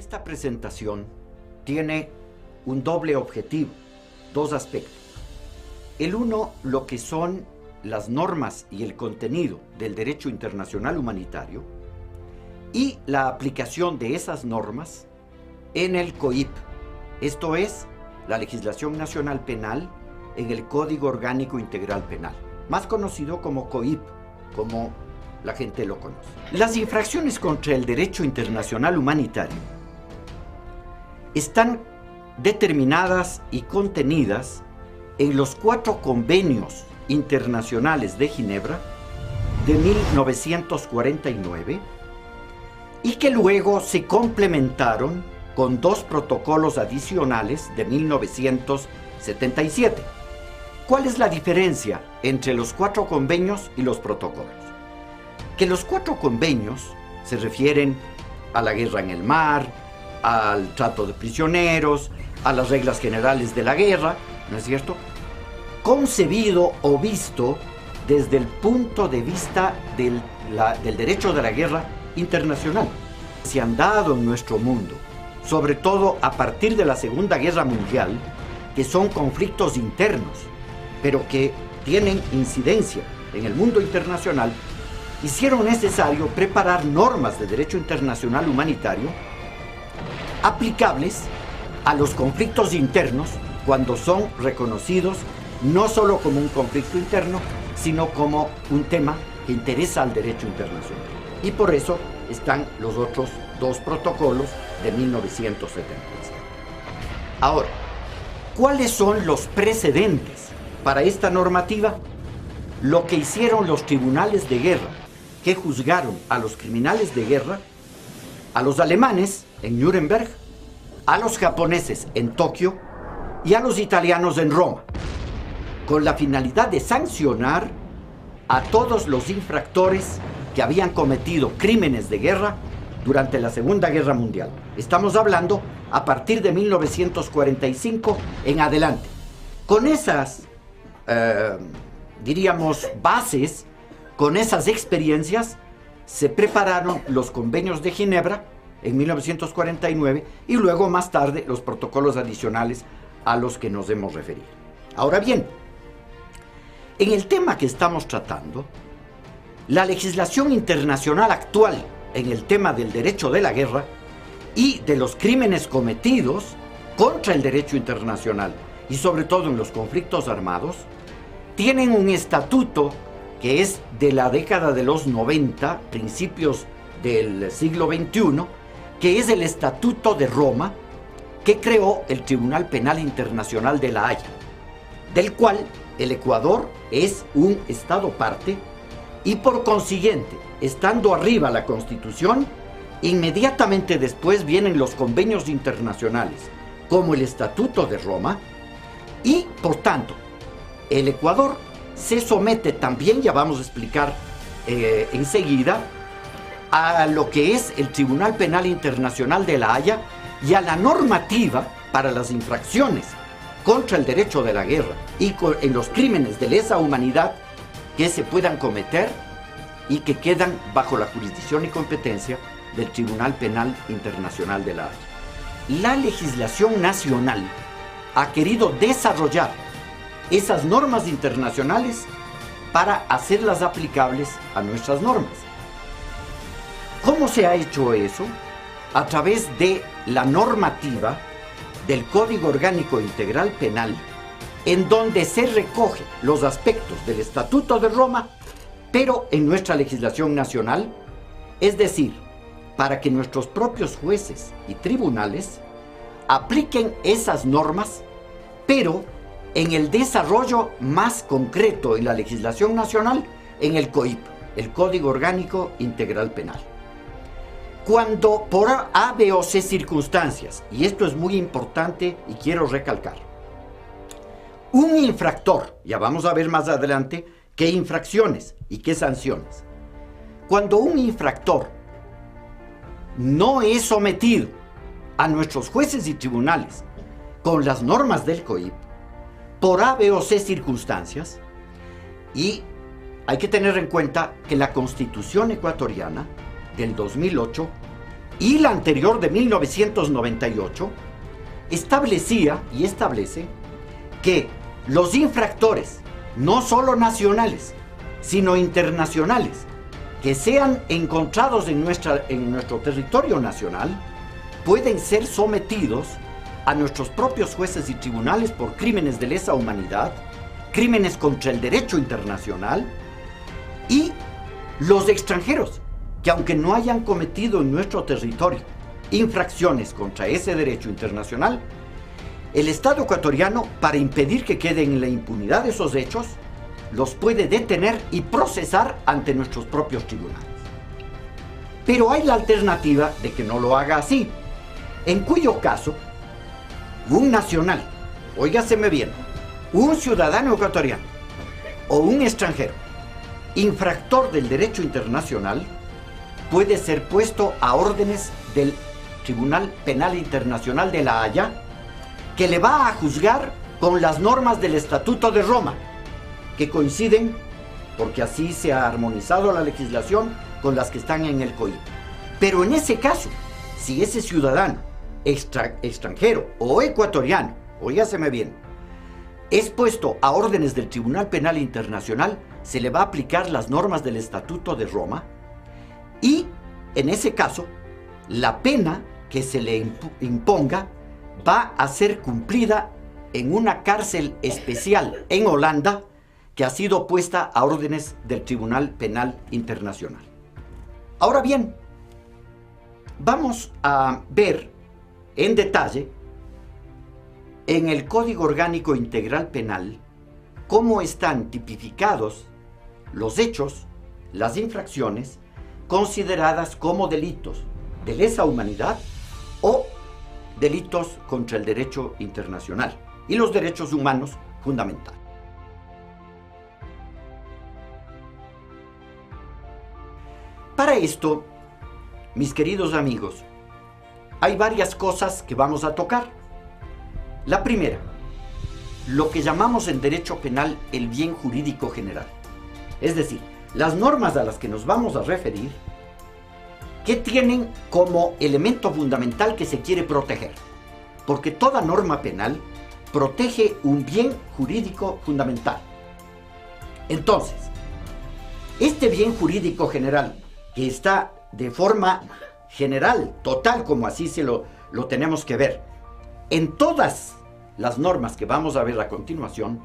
Esta presentación tiene un doble objetivo, dos aspectos. El uno, lo que son las normas y el contenido del derecho internacional humanitario y la aplicación de esas normas en el COIP, esto es, la legislación nacional penal en el Código Orgánico Integral Penal, más conocido como COIP, como la gente lo conoce. Las infracciones contra el derecho internacional humanitario están determinadas y contenidas en los 4 convenios internacionales de Ginebra de 1949 y que luego se complementaron con 2 protocolos adicionales de 1977. ¿Cuál es la diferencia entre los 4 convenios y los protocolos? Que los 4 convenios se refieren a la guerra en el mar, al trato de prisioneros, a las reglas generales de la guerra, ¿no es cierto?, concebido o visto desde el punto de vista del derecho de la guerra internacional. Se han dado en nuestro mundo, sobre todo a partir de la Segunda Guerra Mundial, que son conflictos internos, pero que tienen incidencia en el mundo internacional, hicieron necesario preparar normas de derecho internacional humanitario aplicables a los conflictos internos cuando son reconocidos no solo como un conflicto interno, sino como un tema que interesa al derecho internacional. Y por eso están los otros 2 protocolos de 1977. Ahora, ¿cuáles son los precedentes para esta normativa? Lo que hicieron los tribunales de guerra que juzgaron a los criminales de guerra, a los alemanes en Nuremberg, a los japoneses en Tokio y a los italianos en Roma, con la finalidad de sancionar a todos los infractores que habían cometido crímenes de guerra durante la Segunda Guerra Mundial. Estamos hablando a partir de 1945 en adelante. Con esas, diríamos, bases, con esas experiencias, se prepararon los convenios de Ginebra en 1949 y luego más tarde los protocolos adicionales a los que nos hemos referido. Ahora bien, en el tema que estamos tratando, la legislación internacional actual en el tema del derecho de la guerra y de los crímenes cometidos contra el derecho internacional y sobre todo en los conflictos armados, tienen un estatuto que es de la década de los 90, principios del siglo XXI, que es el Estatuto de Roma, que creó el Tribunal Penal Internacional de La Haya, del cual el Ecuador es un Estado parte y por consiguiente, estando arriba la Constitución, inmediatamente después vienen los convenios internacionales, como el Estatuto de Roma, y por tanto, el Ecuador se somete también, ya vamos a explicar enseguida, a lo que es el Tribunal Penal Internacional de La Haya y a la normativa para las infracciones contra el derecho de la guerra y en los crímenes de lesa humanidad que se puedan cometer y que quedan bajo la jurisdicción y competencia del Tribunal Penal Internacional de La Haya. La legislación nacional ha querido desarrollar esas normas internacionales para hacerlas aplicables a nuestras normas. ¿Cómo se ha hecho eso? A través de la normativa del Código Orgánico Integral Penal, en donde se recogen los aspectos del Estatuto de Roma, pero en nuestra legislación nacional, es decir, para que nuestros propios jueces y tribunales apliquen esas normas, pero en el desarrollo más concreto en la legislación nacional, en el COIP, el Código Orgánico Integral Penal. Cuando por A, B o C circunstancias, y esto es muy importante y quiero recalcar, un infractor, ya vamos a ver más adelante qué infracciones y qué sanciones. Cuando un infractor no es sometido a nuestros jueces y tribunales con las normas del COIP, por A, B o C circunstancias, y hay que tener en cuenta que la Constitución ecuatoriana del 2008 y la anterior de 1998 establecía y establece que los infractores, no solo nacionales, sino internacionales, que sean encontrados en nuestro territorio nacional, pueden ser sometidos a nuestros propios jueces y tribunales por crímenes de lesa humanidad, crímenes contra el derecho internacional, y los extranjeros, que aunque no hayan cometido en nuestro territorio infracciones contra ese derecho internacional, el Estado ecuatoriano, para impedir que queden en la impunidad de esos hechos, los puede detener y procesar ante nuestros propios tribunales. Pero hay la alternativa de que no lo haga así, en cuyo caso, un nacional, óigaseme bien, un ciudadano ecuatoriano o un extranjero, infractor del derecho internacional, puede ser puesto a órdenes del Tribunal Penal Internacional de La Haya, que le va a juzgar con las normas del Estatuto de Roma, que coinciden, porque así se ha armonizado la legislación, con las que están en el COI. Pero en ese caso, si ese ciudadano, extranjero o ecuatoriano, óigaseme bien, es puesto a órdenes del Tribunal Penal Internacional, se le va a aplicar las normas del Estatuto de Roma y, en ese caso, la pena que se le imponga va a ser cumplida en una cárcel especial en Holanda que ha sido puesta a órdenes del Tribunal Penal Internacional. Ahora bien, vamos a ver en detalle en el Código Orgánico Integral Penal cómo están tipificados los hechos, las infracciones consideradas como delitos de lesa humanidad o delitos contra el derecho internacional y los derechos humanos fundamentales. Para esto, mis queridos amigos, hay varias cosas que vamos a tocar. La primera, lo que llamamos en derecho penal el bien jurídico general. Es decir, las normas a las que nos vamos a referir, que tienen como elemento fundamental que se quiere proteger. Porque toda norma penal protege un bien jurídico fundamental. Entonces, este bien jurídico general, que está de forma general, total, como así lo tenemos que ver, en todas las normas que vamos a ver a continuación,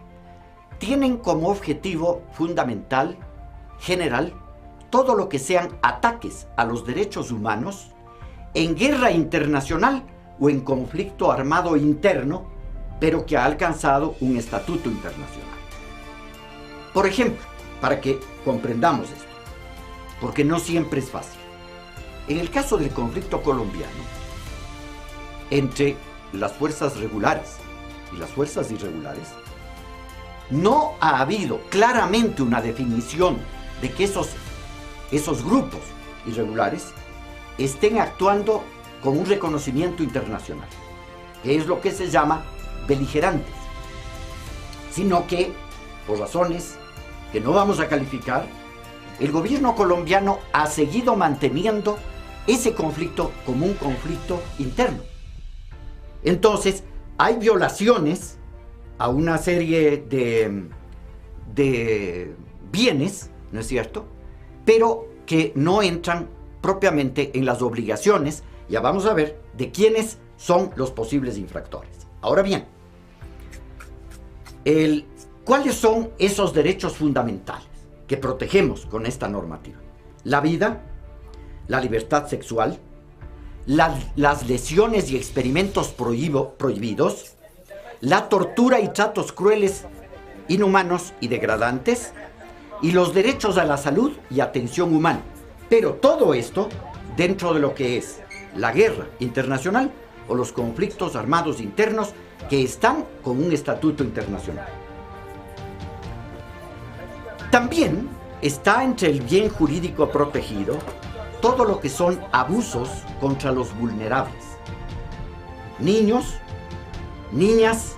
tienen como objetivo fundamental, general, todo lo que sean ataques a los derechos humanos en guerra internacional o en conflicto armado interno, pero que ha alcanzado un estatuto internacional. Por ejemplo, para que comprendamos esto, porque no siempre es fácil. En el caso del conflicto colombiano, entre las fuerzas regulares y las fuerzas irregulares, no ha habido claramente una definición de que esos grupos irregulares estén actuando con un reconocimiento internacional, que es lo que se llama beligerantes, sino que, por razones que no vamos a calificar, el gobierno colombiano ha seguido manteniendo ese conflicto como un conflicto interno. Entonces, hay violaciones a una serie de bienes, ¿no es cierto?, pero que no entran propiamente en las obligaciones, ya vamos a ver, de quiénes son los posibles infractores. Ahora bien, ¿cuáles son esos derechos fundamentales que protegemos con esta normativa? La vida, la libertad sexual, las lesiones y experimentos prohibidos, la tortura y tratos crueles, inhumanos y degradantes, y los derechos a la salud y atención humana. Pero todo esto dentro de lo que es la guerra internacional o los conflictos armados internos que están con un estatuto internacional. También está entre el bien jurídico protegido todo lo que son abusos contra los vulnerables. Niños, niñas,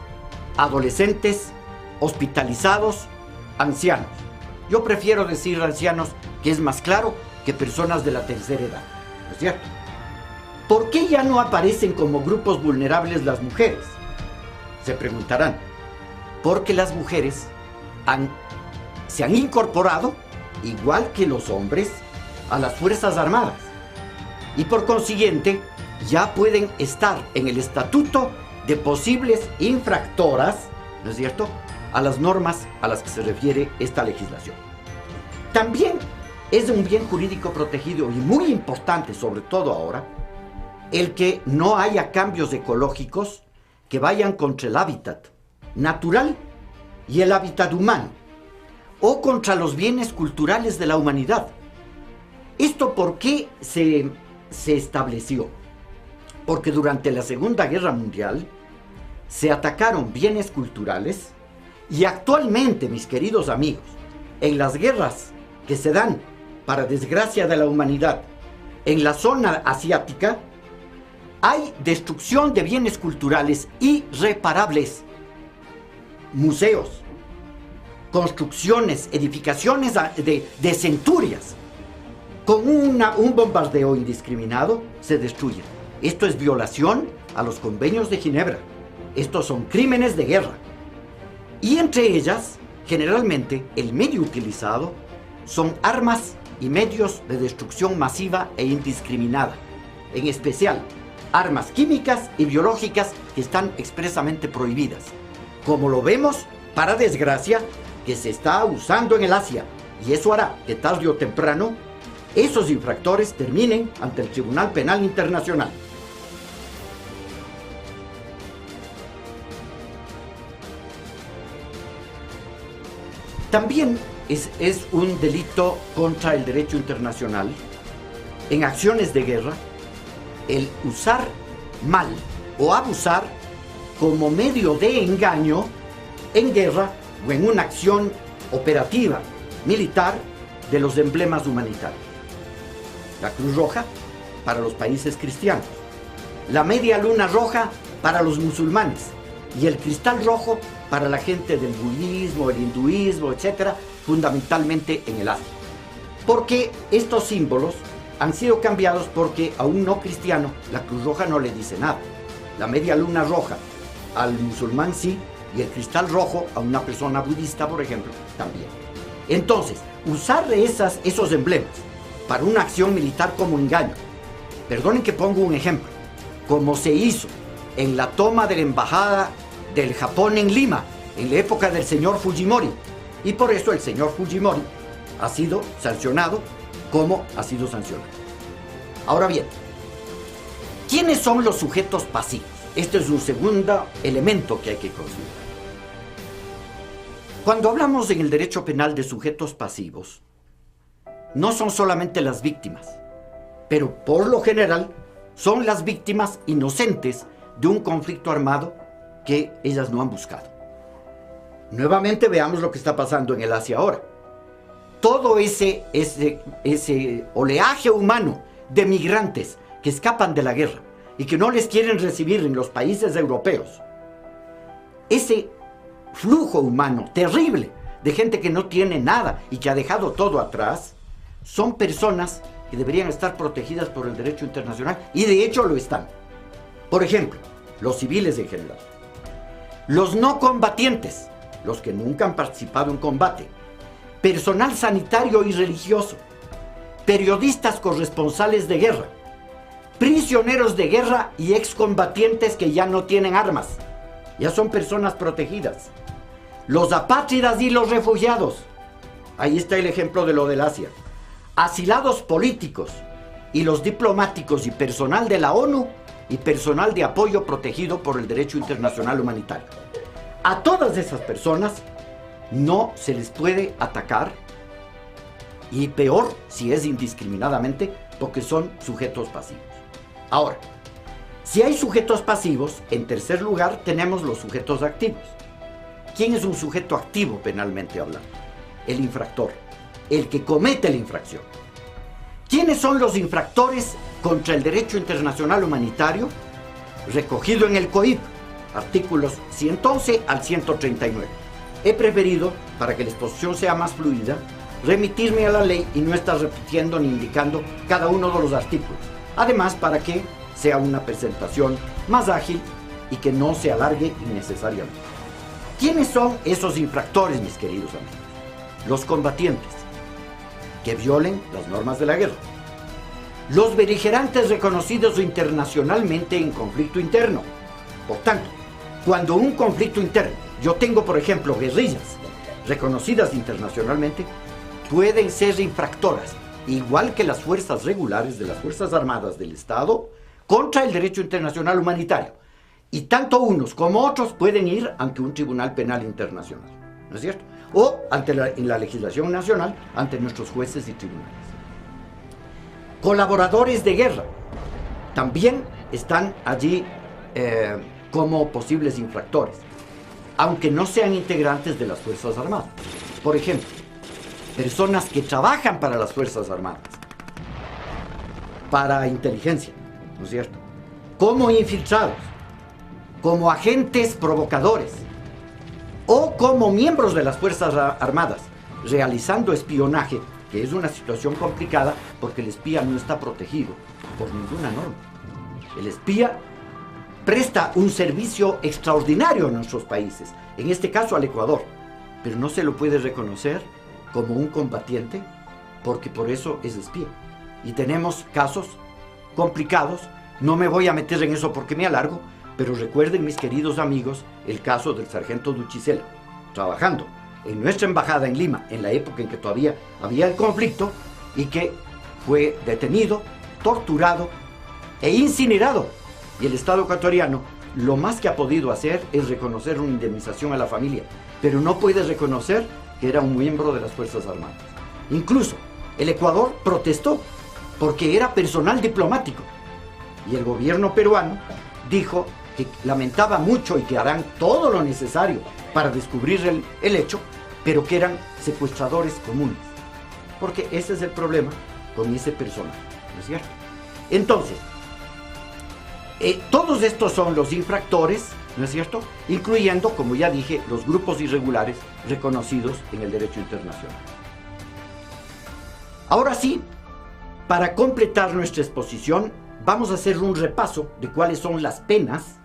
adolescentes, hospitalizados, ancianos. Yo prefiero decir ancianos, que es más claro que personas de la tercera edad, ¿no es cierto? ¿Por qué ya no aparecen como grupos vulnerables las mujeres? Se preguntarán. Porque las mujeres se han incorporado, igual que los hombres, a las Fuerzas Armadas. Y por consiguiente, ya pueden estar en el estatuto de posibles infractoras, ¿no es cierto?, a las normas a las que se refiere esta legislación. También es un bien jurídico protegido y muy importante, sobre todo ahora, el que no haya cambios ecológicos que vayan contra el hábitat natural y el hábitat humano, o contra los bienes culturales de la humanidad. ¿Esto por qué se estableció? Porque durante la Segunda Guerra Mundial se atacaron bienes culturales y actualmente, mis queridos amigos, en las guerras que se dan, para desgracia de la humanidad, en la zona asiática, hay destrucción de bienes culturales irreparables. Museos, construcciones, edificaciones de centurias, con un bombardeo indiscriminado se destruyen. Esto es violación a los convenios de Ginebra. Estos son crímenes de guerra. Y entre ellas, generalmente, el medio utilizado son armas y medios de destrucción masiva e indiscriminada. En especial, armas químicas y biológicas que están expresamente prohibidas. Como lo vemos, para desgracia, que se está usando en el Asia. Y eso hará que tarde o temprano esos infractores terminen ante el Tribunal Penal Internacional. También es un delito contra el derecho internacional en acciones de guerra el usar mal o abusar como medio de engaño en guerra o en una acción operativa militar de los emblemas humanitarios. La Cruz Roja para los países cristianos, la Media Luna Roja para los musulmanes y el Cristal Rojo para la gente del budismo, el hinduismo, etc., fundamentalmente en el Asia. Porque estos símbolos han sido cambiados porque a un no cristiano la Cruz Roja no le dice nada. La Media Luna Roja al musulmán sí, y el Cristal Rojo a una persona budista, por ejemplo, también. Entonces, usar esos emblemas para una acción militar como engaño. Perdonen que pongo un ejemplo. Como se hizo en la toma de la embajada del Japón en Lima, en la época del señor Fujimori. Y por eso el señor Fujimori ha sido sancionado como ha sido sancionado. Ahora bien, ¿quiénes son los sujetos pasivos? Este es un segundo elemento que hay que considerar. Cuando hablamos en el derecho penal de sujetos pasivos, no son solamente las víctimas, pero por lo general son las víctimas inocentes de un conflicto armado que ellas no han buscado. Nuevamente veamos lo que está pasando en el Asia ahora. Todo ese oleaje humano de migrantes que escapan de la guerra y que no les quieren recibir en los países europeos, ese flujo humano terrible de gente que no tiene nada y que ha dejado todo atrás, son personas que deberían estar protegidas por el derecho internacional y de hecho lo están. Por ejemplo, los civiles en general, los no combatientes, los que nunca han participado en combate, personal sanitario y religioso, periodistas corresponsales de guerra, prisioneros de guerra y excombatientes que ya no tienen armas, ya son personas protegidas, los apátridas y los refugiados, ahí está el ejemplo de lo del Asia, asilados políticos y los diplomáticos y personal de la ONU y personal de apoyo protegido por el derecho internacional humanitario. A todas esas personas no se les puede atacar y peor si es indiscriminadamente porque son sujetos pasivos. Ahora, si hay sujetos pasivos, en tercer lugar tenemos los sujetos activos. ¿Quién es un sujeto activo penalmente hablando? El infractor, el que comete la infracción. ¿Quiénes son los infractores contra el derecho internacional humanitario? Recogido en el COIP, artículos 111 al 139. He preferido, para que la exposición sea más fluida, remitirme a la ley y no estar repitiendo ni indicando cada uno de los artículos. Además, para que sea una presentación más ágil y que no se alargue innecesariamente. ¿Quiénes son esos infractores, mis queridos amigos? Los combatientes que violen las normas de la guerra. Los beligerantes reconocidos internacionalmente en conflicto interno. Por tanto, cuando un conflicto interno, yo tengo por ejemplo guerrillas reconocidas internacionalmente, pueden ser infractoras, igual que las fuerzas regulares de las Fuerzas Armadas del Estado, contra el derecho internacional humanitario. Y tanto unos como otros pueden ir ante un tribunal penal internacional, ¿no es cierto? O en la legislación nacional, ante nuestros jueces y tribunales. Colaboradores de guerra también están allí como posibles infractores, aunque no sean integrantes de las Fuerzas Armadas. Por ejemplo, personas que trabajan para las Fuerzas Armadas, para inteligencia, ¿no es cierto? Como infiltrados, como agentes provocadores o como miembros de las Fuerzas Armadas, realizando espionaje, que es una situación complicada porque el espía no está protegido por ninguna norma. El espía presta un servicio extraordinario a nuestros países, en este caso al Ecuador, pero no se lo puede reconocer como un combatiente porque por eso es espía. Y tenemos casos complicados, no me voy a meter en eso porque me alargo, pero recuerden, mis queridos amigos, el caso del sargento Duchicela, trabajando en nuestra embajada en Lima, en la época en que todavía había el conflicto, y que fue detenido, torturado e incinerado. Y el Estado ecuatoriano lo más que ha podido hacer es reconocer una indemnización a la familia, pero no puede reconocer que era un miembro de las Fuerzas Armadas. Incluso el Ecuador protestó porque era personal diplomático, y el gobierno peruano dijo que lamentaba mucho y que harán todo lo necesario para descubrir el hecho, pero que eran secuestradores comunes, porque ese es el problema con ese personaje, ¿no es cierto? Entonces, todos estos son los infractores, ¿no es cierto?, incluyendo, como ya dije, los grupos irregulares reconocidos en el derecho internacional. Ahora sí, para completar nuestra exposición, vamos a hacer un repaso de cuáles son las penas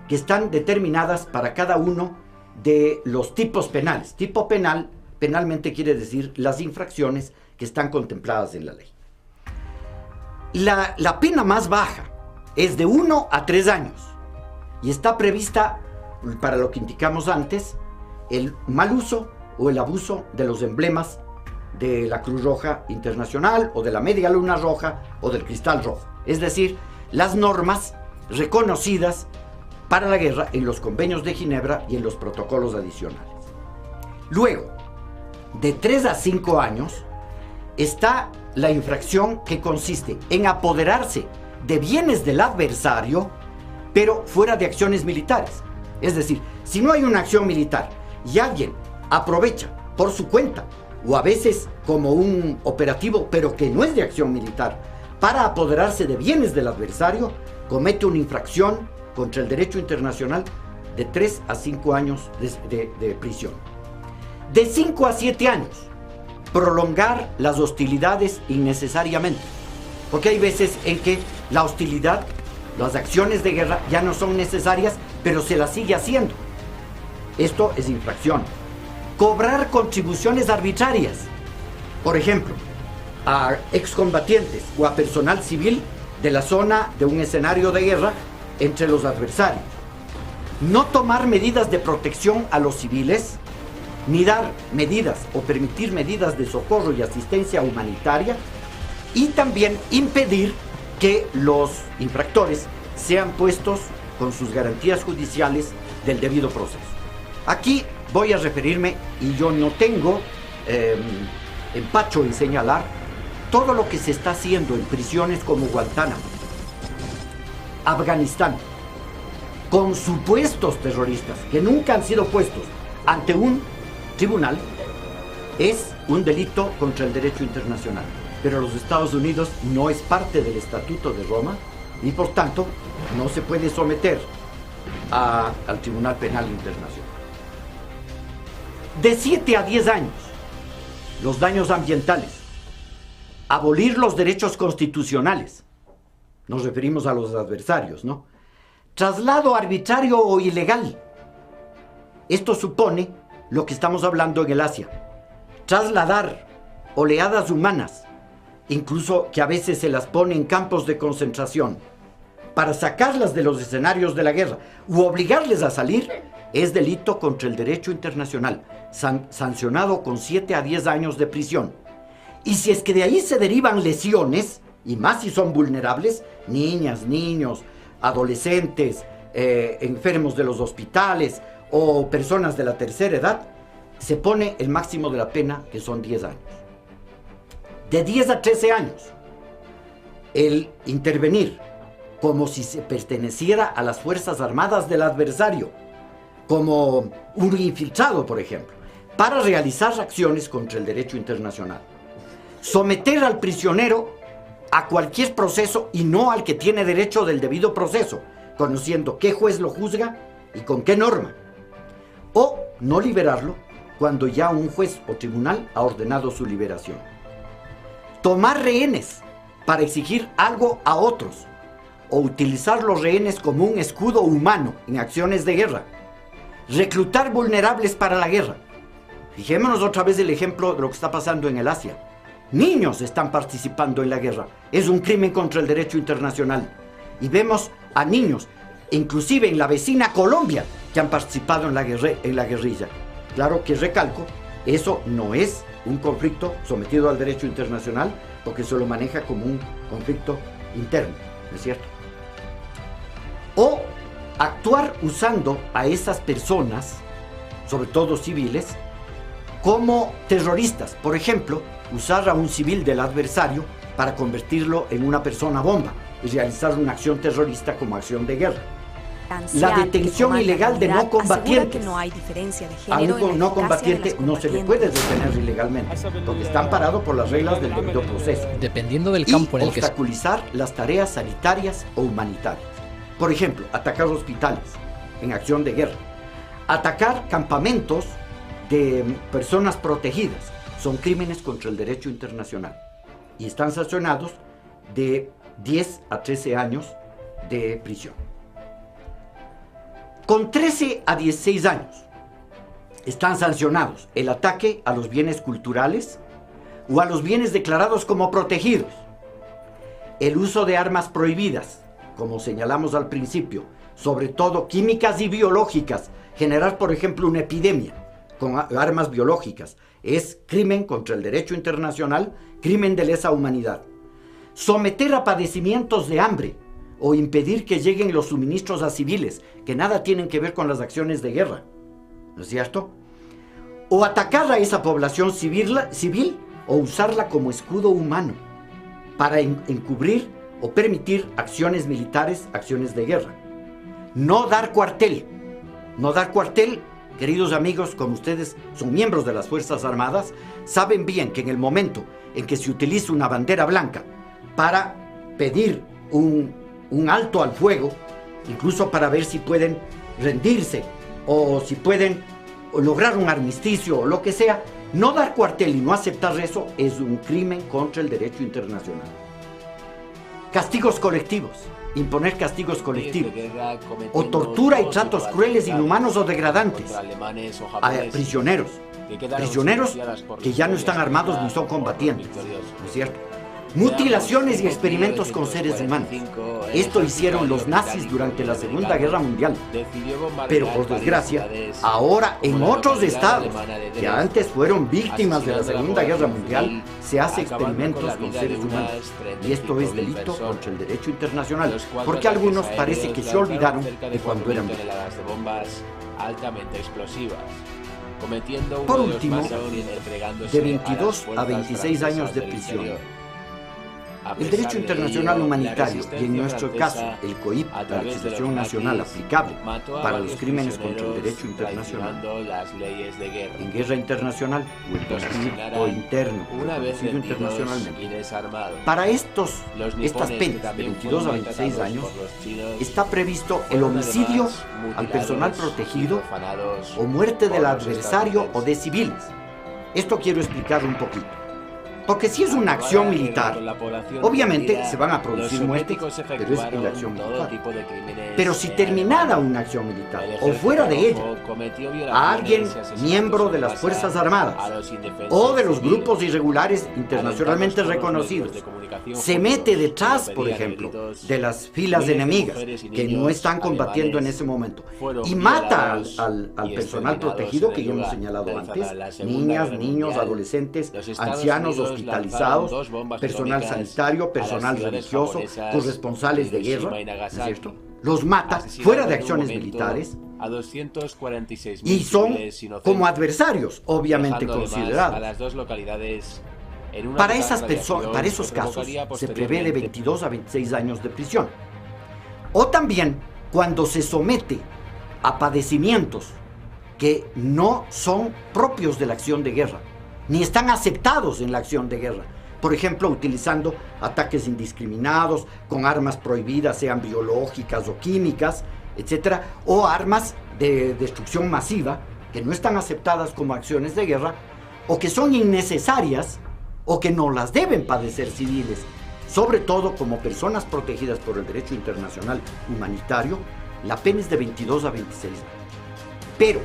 que están determinadas para cada uno de los tipos penales. Tipo penal, penalmente quiere decir las infracciones que están contempladas en la ley. La pena más baja es de 1 a 3 años y está prevista, para lo que indicamos antes, el mal uso o el abuso de los emblemas de la Cruz Roja Internacional o de la Media Luna Roja o del Cristal Rojo. Es decir, las normas reconocidas para la guerra en los convenios de Ginebra y en los protocolos adicionales. Luego, de 3 a 5 años, está la infracción que consiste en apoderarse de bienes del adversario, pero fuera de acciones militares. Es decir, si no hay una acción militar y alguien aprovecha por su cuenta, o a veces como un operativo, pero que no es de acción militar, para apoderarse de bienes del adversario, comete una infracción contra el derecho internacional de 3 a 5 años de prisión. De 5 a 7 años, prolongar las hostilidades innecesariamente, porque hay veces en que la hostilidad, las acciones de guerra ya no son necesarias, pero se las sigue haciendo. Esto es infracción. Cobrar contribuciones arbitrarias, por ejemplo, a excombatientes o a personal civil de la zona de un escenario de guerra entre los adversarios. No tomar medidas de protección a los civiles, ni dar medidas o permitir medidas de socorro y asistencia humanitaria, y también impedir que los infractores sean puestos con sus garantías judiciales del debido proceso. Aquí voy a referirme, y yo no tengo empacho en señalar todo lo que se está haciendo en prisiones como Guantánamo, Afganistán, con supuestos terroristas que nunca han sido puestos ante un tribunal. Es un delito contra el derecho internacional, pero los Estados Unidos no es parte del Estatuto de Roma y por tanto no se puede someter al Tribunal Penal Internacional. De 7 a 10 años, los daños ambientales, abolir los derechos constitucionales, Nos referimos a los adversarios, ¿no? Traslado arbitrario o ilegal. Esto supone lo que estamos hablando en el Asia. Trasladar oleadas humanas, incluso que a veces se las pone en campos de concentración, para sacarlas de los escenarios de la guerra u obligarles a salir, es delito contra el derecho internacional, sancionado con 7 a 10 años de prisión. Y si es que de ahí se derivan lesiones, y más si son vulnerables, niñas, niños, adolescentes, enfermos de los hospitales o personas de la tercera edad, se pone el máximo de la pena, que son 10 años. De 10 a 13 años, el intervenir como si se perteneciera a las Fuerzas Armadas del adversario, como un infiltrado, por ejemplo, para realizar acciones contra el derecho internacional. Someter al prisionero a cualquier proceso y no al que tiene derecho del debido proceso, conociendo qué juez lo juzga y con qué norma. O no liberarlo cuando ya un juez o tribunal ha ordenado su liberación. Tomar rehenes para exigir algo a otros, o utilizar los rehenes como un escudo humano en acciones de guerra. Reclutar vulnerables para la guerra. Fijémonos otra vez el ejemplo de lo que está pasando en el Asia. Niños están participando en la guerra. Es un crimen contra el derecho internacional. Y vemos a niños, inclusive en la vecina Colombia, que han participado en la guerrilla. Claro que recalco, eso no es un conflicto sometido al derecho internacional, porque se lo maneja como un conflicto interno, ¿no es cierto? O actuar usando a esas personas, sobre todo civiles, como terroristas. Por ejemplo, usar a un civil del adversario para convertirlo en una persona bomba y realizar una acción terrorista como acción de guerra. La detención ilegal de no combatientes. No hay diferencia de a género un no combatiente no se le puede detener ilegalmente, porque está amparado por las reglas del debido proceso. Dependiendo del campo en el que se... obstaculizar las tareas sanitarias o humanitarias. Por ejemplo, atacar hospitales en acción de guerra. Atacar campamentos de personas protegidas. Son crímenes contra el derecho internacional y están sancionados de 10 a 13 años de prisión. Con 13 a 16 años están sancionados el ataque a los bienes culturales o a los bienes declarados como protegidos, el uso de armas prohibidas, como señalamos al principio, sobre todo químicas y biológicas. Generar, por ejemplo, una epidemia con armas biológicas es crimen contra el derecho internacional, crimen de lesa humanidad. Someter a padecimientos de hambre o impedir que lleguen los suministros a civiles, que nada tienen que ver con las acciones de guerra, ¿no es cierto? O atacar a esa población civil o usarla como escudo humano para encubrir o permitir acciones militares, acciones de guerra. No dar cuartel. No dar cuartel, queridos amigos, como ustedes son miembros de las Fuerzas Armadas, saben bien que en el momento en que se utiliza una bandera blanca para pedir un alto al fuego, incluso para ver si pueden rendirse o si pueden lograr un armisticio o lo que sea, no dar cuartel y no aceptar eso es un crimen contra el derecho internacional. Castigos colectivos, imponer castigos colectivos, o tortura y tratos crueles, inhumanos o degradantes a prisioneros que ya no están armados ni son combatientes, ¿no es cierto? Mutilaciones y experimentos con seres humanos. Esto hicieron los nazis durante la Segunda Guerra Mundial. Pero por desgracia, ahora en otros estados que antes fueron víctimas de la Segunda Guerra Mundial, se hace experimentos con seres humanos. Y esto es delito contra el derecho internacional, porque algunos parece que se olvidaron de cuando eran víctimas. Por último, de 22 a 26 años de prisión. El derecho internacional humanitario y en nuestro caso el COIP, la legislación nacional aplicable para los crímenes contra el derecho internacional, en guerra internacional o en conflicto o interno, reconocido internacionalmente. Para estas penas de 22 a 26 años está previsto el homicidio al personal protegido o muerte del adversario o de civiles. Esto quiero explicar un poquito. Porque si es una acción militar, obviamente se van a producir muertes, pero es en la acción militar. Pero si terminada una acción militar, o fuera de ella, a alguien miembro de las Fuerzas Armadas o de los grupos irregulares internacionalmente reconocidos se mete detrás, por ejemplo, de las filas enemigas que no están combatiendo en ese momento y mata al personal protegido que ya hemos señalado antes, niñas, niños, adolescentes, ancianos hospitalizados, personal sanitario, personal religioso, corresponsales de guerra, ¿no es cierto? Los mata fuera de acciones militares y son como adversarios, obviamente considerados. Para esos casos se prevé de 22 a 26 años de prisión. O también cuando se somete a padecimientos que no son propios de la acción de guerra, ni están aceptados en la acción de guerra. Por ejemplo, utilizando ataques indiscriminados, con armas prohibidas, sean biológicas o químicas, etc. O armas de destrucción masiva, que no están aceptadas como acciones de guerra, o que son innecesarias, o que no las deben padecer civiles, sobre todo como personas protegidas por el derecho internacional humanitario. La pena es de 22 a 26 años. Pero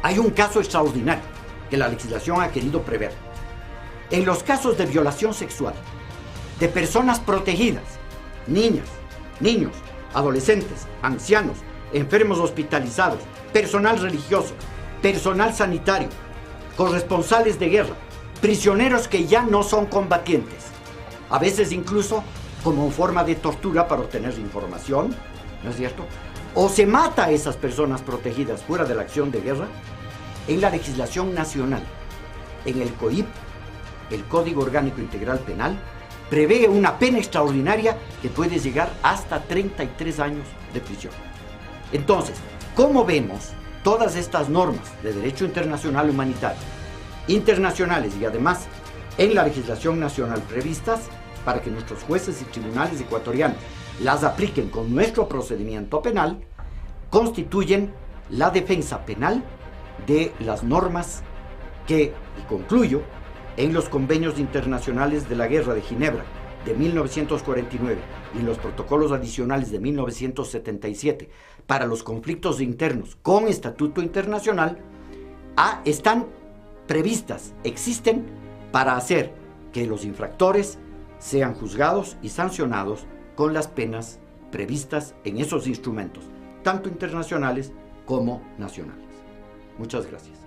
hay un caso extraordinario que la legislación ha querido prever. En los casos de violación sexual de personas protegidas, niñas, niños, adolescentes, ancianos, enfermos hospitalizados, personal religioso, personal sanitario, corresponsales de guerra, prisioneros que ya no son combatientes, a veces incluso como forma de tortura para obtener información, ¿no es cierto? O se mata a esas personas protegidas fuera de la acción de guerra. En la legislación nacional, en el COIP, el Código Orgánico Integral Penal, prevé una pena extraordinaria que puede llegar hasta 33 años de prisión. Entonces, como vemos, todas estas normas de derecho internacional humanitario, internacionales y además en la legislación nacional previstas para que nuestros jueces y tribunales ecuatorianos las apliquen con nuestro procedimiento penal, constituyen la defensa penal de las normas que, y concluyo, en los convenios internacionales de la Guerra de Ginebra de 1949 y en los protocolos adicionales de 1977 para los conflictos internos con estatuto internacional, están previstas, existen para hacer que los infractores sean juzgados y sancionados con las penas previstas en esos instrumentos, tanto internacionales como nacionales. Muchas gracias.